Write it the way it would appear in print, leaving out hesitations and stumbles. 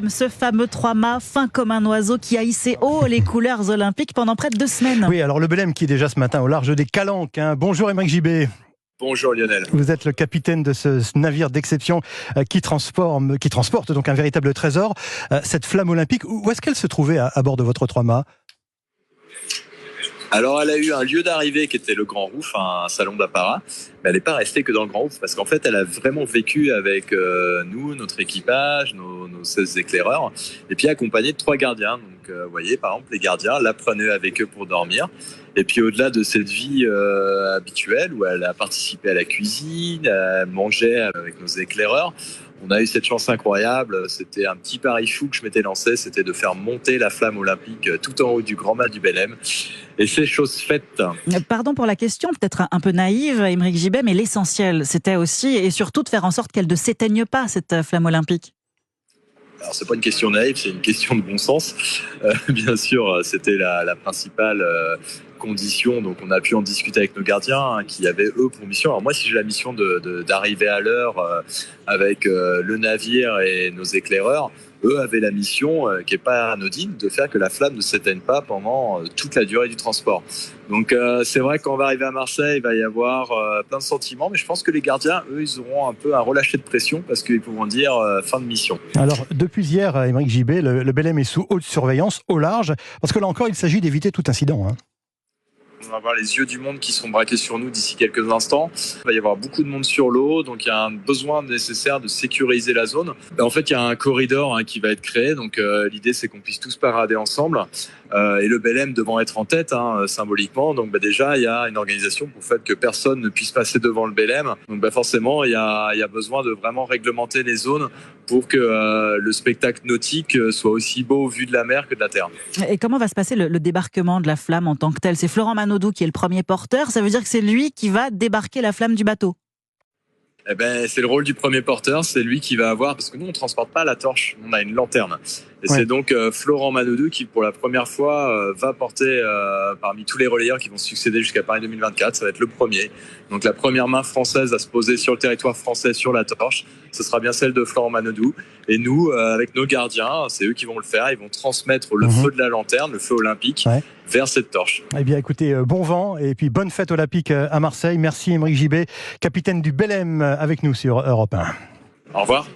Ce fameux 3-mâts, fin comme un oiseau, qui a hissé haut les couleurs olympiques pendant près de 2 semaines. Oui, alors le Belém qui est déjà ce matin au large des Calanques. Bonjour Aymeric Gibé. Bonjour Lionel. Vous êtes le capitaine de ce navire d'exception qui transporte donc un véritable trésor. Cette flamme olympique, où est-ce qu'elle se trouvait à bord de votre 3-mâts ? Alors elle a eu un lieu d'arrivée qui était le Grand Rouf, un salon d'apparat, mais elle n'est pas restée que dans le Grand Rouf parce qu'en fait elle a vraiment vécu avec nous, notre équipage, nos 16 éclaireurs, et puis accompagnée de 3 gardiens. Donc vous voyez par exemple les gardiens la prenaient avec eux pour dormir. Et puis au-delà de cette vie habituelle où elle a participé à la cuisine, elle mangeait avec nos éclaireurs, on a eu cette chance incroyable. C'était un petit pari fou que je m'étais lancé, c'était de faire monter la flamme olympique tout en haut du grand mât du Belém. Et c'est chose faite. Pardon pour la question, peut-être un peu naïve, Aymeric Gibé, mais l'essentiel, c'était aussi et surtout de faire en sorte qu'elle ne s'éteigne pas, cette flamme olympique. Alors c'est pas une question naïve, c'est une question de bon sens. Bien sûr, c'était la principale condition. Donc on a pu en discuter avec nos gardiens qui avaient eux pour mission. Alors moi, si j'ai la mission d'arriver à l'heure avec le navire et nos éclaireurs, eux avaient la mission qui est pas anodine de faire que la flamme ne s'éteigne pas pendant toute la durée du transport. Donc c'est vrai qu'on va arriver à Marseille, il va y avoir plein de sentiments, mais je pense que les gardiens, eux, ils auront un peu un relâché de pression parce qu'ils pourront dire fin de mission. Alors depuis hier, Aymeric Gibé, le Belém est sous haute surveillance, au large, parce que là encore, il s'agit d'éviter tout incident. On va avoir les yeux du monde qui seront braqués sur nous d'ici quelques instants. Il va y avoir beaucoup de monde sur l'eau, donc il y a un besoin nécessaire de sécuriser la zone. En fait, il y a un corridor qui va être créé, donc l'idée c'est qu'on puisse tous parader ensemble. Et le Belém devant être en tête symboliquement, donc déjà il y a une organisation pour le fait que personne ne puisse passer devant le Belém. Donc forcément il y a besoin de vraiment réglementer les zones pour que le spectacle nautique soit aussi beau vu de la mer que de la terre. Et comment va se passer le débarquement de la flamme en tant que tel ? C'est Florent Manodou qui est le premier porteur, ça veut dire que c'est lui qui va débarquer la flamme du bateau ? Eh ben, c'est le rôle du premier porteur, c'est lui qui va avoir, parce que nous on transporte pas la torche, on a une lanterne. Et c'est donc Florent Manodou qui pour la première fois va porter parmi tous les relayeurs qui vont succéder jusqu'à Paris 2024, ça va être le premier. Donc la première main française à se poser sur le territoire français sur la torche, ce sera bien celle de Florent Manodou. Et nous, avec nos gardiens, c'est eux qui vont le faire, ils vont transmettre le feu de la lanterne, le feu olympique, vers cette torche. Eh bien écoutez, bon vent et puis bonne fête olympique à Marseille. Merci Aymeric Gibé, capitaine du Belém avec nous sur Europe 1. Au revoir.